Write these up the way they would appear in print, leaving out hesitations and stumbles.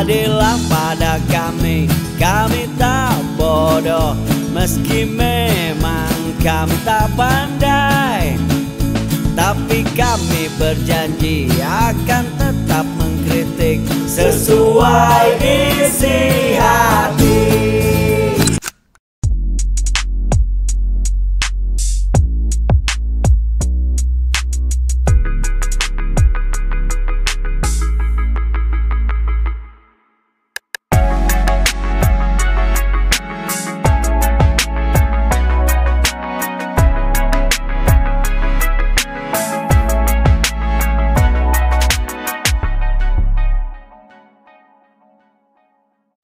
adillah pada kami, kami tak bodoh, meski memang kami tak pandai. Tapi kami berjanji akan tetap mengkritik sesuai isi hati.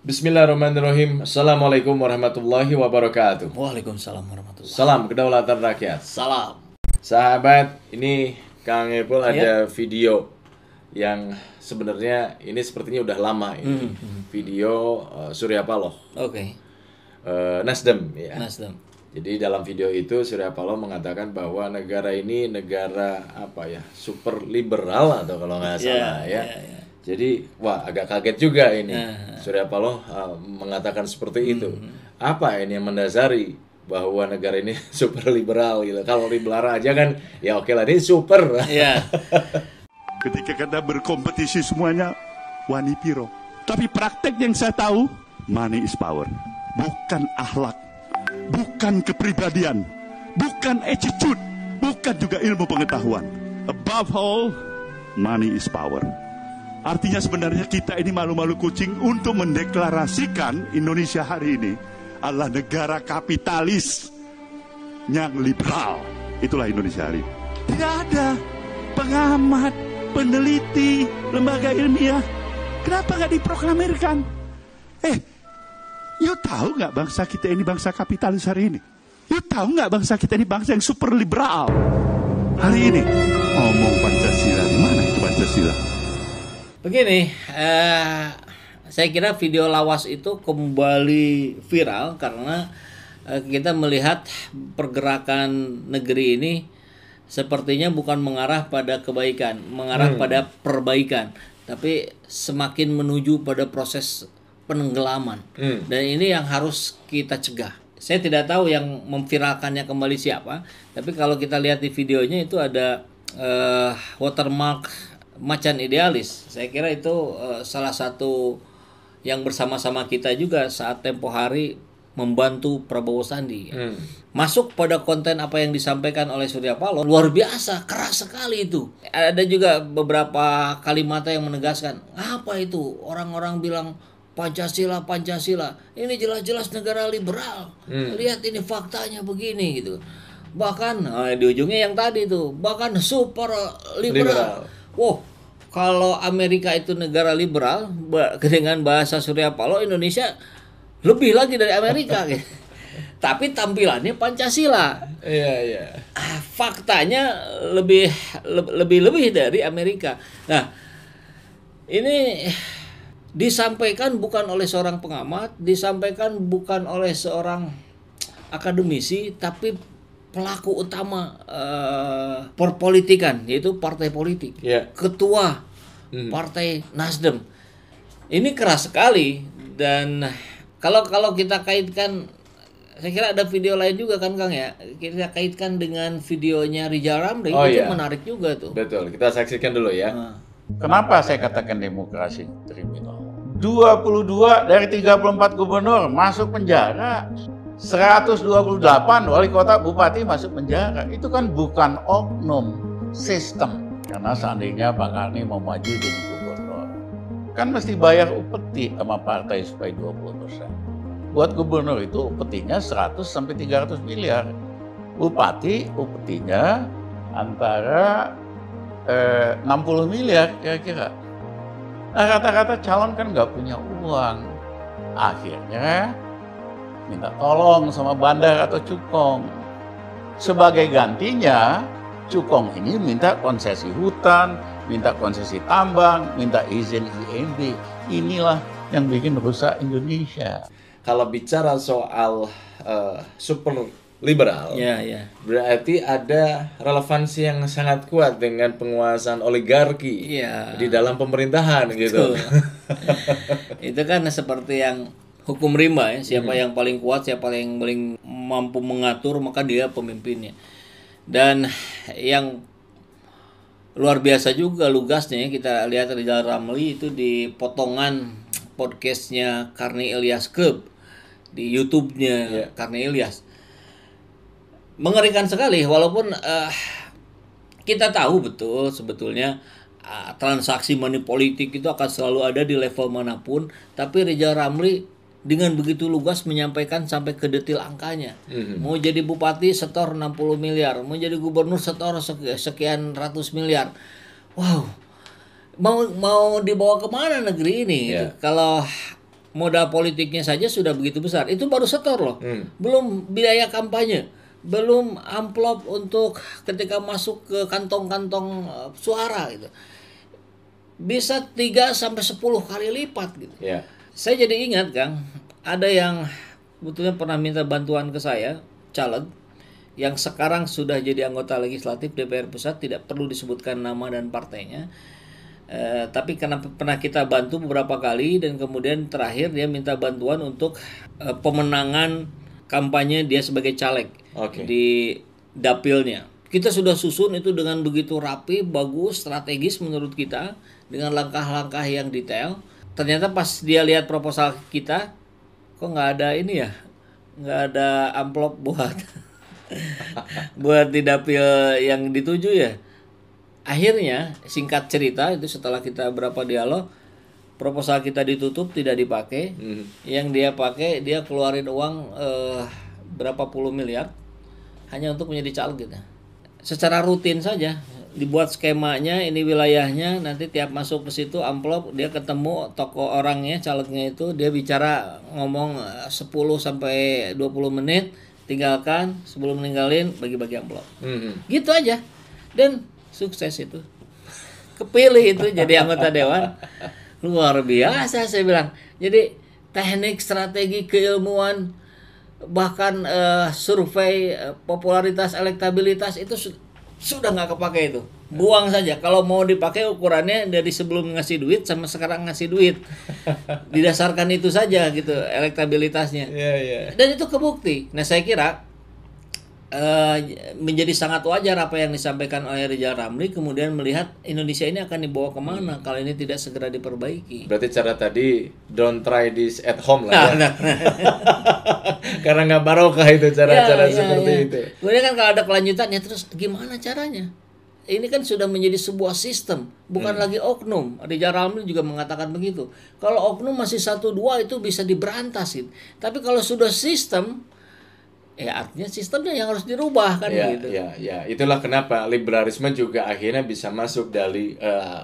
Bismillahirrahmanirrahim. Assalamualaikum warahmatullahi wabarakatuh. Waalaikumsalam warahmatullahi. Salam kedaulatan rakyat. Salam. Sahabat, ini Kang Epul ada video yang sebenarnya ini sepertinya udah lama ini. Video Surya Paloh. Oke. Nasdem ya. Nasdem. Jadi dalam video itu Surya Paloh mengatakan bahwa negara ini negara apa ya, super liberal atau kalau nggak salah ya. Jadi wah agak kaget juga ini. Surya Paloh mengatakan seperti itu. Apa ini yang mendasari bahwa negara ini super liberal gitu? Kalau liberal aja kan ya oke lah, ini super. Ketika kita berkompetisi semuanya wani piro. Tapi praktek yang saya tahu, money is power. Bukan akhlak, bukan kepribadian, bukan attitude, bukan juga ilmu pengetahuan. Above all, money is power. Artinya sebenarnya kita ini malu-malu kucing untuk mendeklarasikan Indonesia hari ini adalah negara kapitalis yang liberal. Itulah Indonesia hari ini. Tidak ada pengamat, peneliti, lembaga ilmiah. Kenapa nggak diproklamirkan? You tahu nggak bangsa kita ini bangsa kapitalis hari ini? You tahu nggak bangsa kita ini bangsa yang super liberal hari ini? Ngomong Pancasila, di mana itu Pancasila? Begini, saya kira video lawas itu kembali viral karena kita melihat pergerakan negeri ini sepertinya bukan mengarah pada kebaikan, mengarah pada perbaikan, tapi semakin menuju pada proses penenggelaman. Dan ini yang harus kita cegah. Saya tidak tahu yang memviralkannya kembali siapa, tapi kalau kita lihat di videonya itu ada watermark Macan Idealis. Saya kira itu salah satu yang bersama-sama kita juga saat tempo hari membantu Prabowo Sandi. Masuk pada konten apa yang disampaikan oleh Surya Paloh, luar biasa, keras sekali itu. Ada juga beberapa kalimat yang menegaskan, apa itu orang-orang bilang Pancasila, Pancasila. Ini jelas-jelas negara liberal. Lihat ini faktanya begini gitu. Bahkan di ujungnya yang tadi itu, bahkan super liberal. Wow, kalau Amerika itu negara liberal, dengan bahasa Surya Paloh, Indonesia lebih lagi dari Amerika. Tapi tampilannya Pancasila. Iya. Faktanya lebih dari Amerika. Nah, ini disampaikan bukan oleh seorang pengamat, disampaikan bukan oleh seorang akademisi, tapi pelaku utama perpolitikan, yaitu partai politik, ketua partai Nasdem. Ini keras sekali. Dan kalau kita kaitkan, saya kira ada video lain juga kan Kang ya, kita kaitkan dengan videonya Rizal Ramli, itu menarik juga tuh. Betul, kita saksikan dulu ya. Kenapa saya katakan demokrasi kriminal? 22 dari 34 gubernur masuk penjara. 128 wali kota bupati masuk penjara. Itu kan bukan oknum, sistem. Karena seandainya Pak Karni mau maju jadi gubernur, kan mesti bayar upeti sama partai supaya 20%. Buat gubernur itu upetinya 100 sampai 300 miliar. Bupati upetinya antara 60 miliar kira-kira. Nah, rata-rata calon kan nggak punya uang. Akhirnya minta tolong sama bandar atau cukong. Sebagai gantinya, cukong ini minta konsesi hutan, minta konsesi tambang, minta izin IMB. Inilah yang bikin rusak Indonesia. Kalau bicara soal super liberal. Ya. Berarti ada relevansi yang sangat kuat dengan penguasaan oligarki di dalam pemerintahan gitu. Itu kan seperti yang hukum rimba ya, siapa yang paling kuat, siapa yang paling mampu mengatur, maka dia pemimpinnya. Dan yang luar biasa juga lugasnya ya, kita lihat Rizal Ramli itu di potongan podcastnya Karni Ilyas Club di YouTube-nya Karni Ilyas. Mengerikan sekali, walaupun kita tahu betul sebetulnya transaksi money politik itu akan selalu ada di level manapun, tapi Rizal Ramli dengan begitu lugas menyampaikan sampai ke detail angkanya. Mau jadi bupati setor 60 miliar, mau jadi gubernur setor sekian ratus miliar. Wow, mau dibawa kemana negeri ini? Kalau modal politiknya saja sudah begitu besar, itu baru setor loh, belum biaya kampanye, belum amplop untuk ketika masuk ke kantong-kantong suara gitu. Bisa 3 sampai 10 kali lipat gitu. Saya jadi ingat Kang, ada yang betulnya pernah minta bantuan ke saya, caleg yang sekarang sudah jadi anggota legislatif DPR Pusat, tidak perlu disebutkan nama dan partainya. Tapi karena pernah kita bantu beberapa kali dan kemudian terakhir dia minta bantuan untuk pemenangan kampanye dia sebagai caleg di dapilnya. Kita sudah susun itu dengan begitu rapi, bagus, strategis menurut kita, dengan langkah-langkah yang detail. Ternyata pas dia lihat proposal kita, kok nggak ada ini ya, nggak ada amplop buat buat di dapil yang dituju ya. Akhirnya singkat cerita itu setelah kita berapa dialog, proposal kita ditutup, tidak dipakai. Yang dia pakai, dia keluarin uang berapa puluh miliar hanya untuk menjadi caleg gitu. Secara rutin saja dibuat skemanya, ini wilayahnya, nanti tiap masuk ke situ amplop, dia ketemu tokoh orangnya, calegnya itu, dia bicara ngomong 10 sampai 20 menit, tinggalkan, sebelum meninggalin bagi-bagi amplop. Gitu aja. Dan sukses itu. Kepilih itu jadi anggota dewan. Luar biasa saya bilang. Jadi teknik, strategi, keilmuan, bahkan survei popularitas, elektabilitas itu sudah nggak kepake itu. Buang saja. Kalau mau dipakai ukurannya dari sebelum ngasih duit sama sekarang ngasih duit. Didasarkan itu saja gitu elektabilitasnya. Dan itu kebukti. Nah saya kira menjadi sangat wajar apa yang disampaikan oleh Rizal Ramli, kemudian melihat Indonesia ini akan dibawa kemana kalau ini tidak segera diperbaiki. Berarti cara tadi don't try this at home lah ya. Karena nggak barokah itu cara-cara seperti itu. Kemudian kan kalau ada kelanjutannya terus gimana caranya? Ini kan sudah menjadi sebuah sistem, bukan lagi oknum. Rizal Ramli juga mengatakan begitu. Kalau oknum masih 1-2 itu bisa diberantas gitu. Tapi kalau sudah sistem, ya artinya sistemnya yang harus dirubah kan gitu. Itulah kenapa liberalisme juga akhirnya bisa masuk dari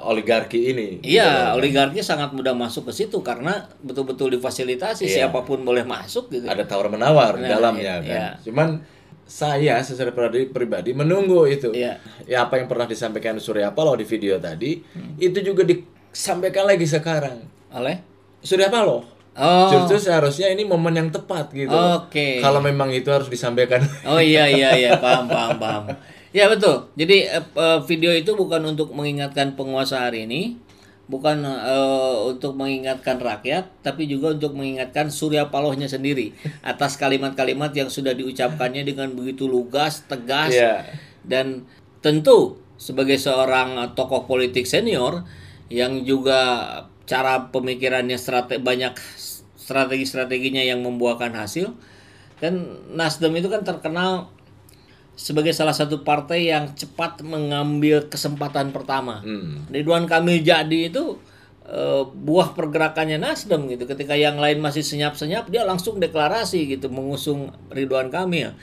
oligarki ini. Iya, oligarki sangat mudah masuk ke situ karena betul-betul difasilitasi, siapapun boleh masuk gitu. Ada tawar menawar di dalamnya kan. Cuman saya secara pribadi menunggu itu. Ya apa yang pernah disampaikan Surya Paloh di video tadi itu juga disampaikan lagi sekarang oleh Surya Paloh. Justru seharusnya ini momen yang tepat gitu. Kalau memang itu harus disampaikan. Iya, paham. Ya betul. Jadi video itu bukan untuk mengingatkan penguasa hari ini, bukan untuk mengingatkan rakyat, tapi juga untuk mengingatkan Surya Palohnya sendiri atas kalimat-kalimat yang sudah diucapkannya dengan begitu lugas, tegas, dan tentu sebagai seorang tokoh politik senior yang juga cara pemikirannya banyak strategi-strateginya yang membuahkan hasil. Dan Nasdem itu kan terkenal sebagai salah satu partai yang cepat mengambil kesempatan pertama. Ridwan Kamil jadi itu buah pergerakannya Nasdem gitu. Ketika yang lain masih senyap-senyap, dia langsung deklarasi gitu mengusung Ridwan Kamil.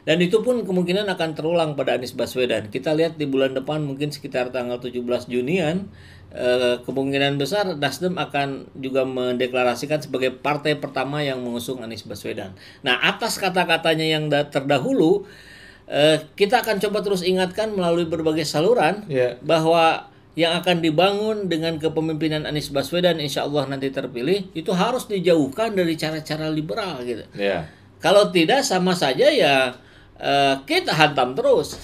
Dan itu pun kemungkinan akan terulang pada Anies Baswedan. Kita lihat di bulan depan mungkin sekitar tanggal 17 Junian, kemungkinan besar Nasdem akan juga mendeklarasikan sebagai partai pertama yang mengusung Anies Baswedan. Nah, atas kata-katanya yang terdahulu, kita akan coba terus ingatkan melalui berbagai saluran bahwa yang akan dibangun dengan kepemimpinan Anies Baswedan insya Allah nanti terpilih itu harus dijauhkan dari cara-cara liberal gitu. Kalau tidak sama saja ya kita hantam terus.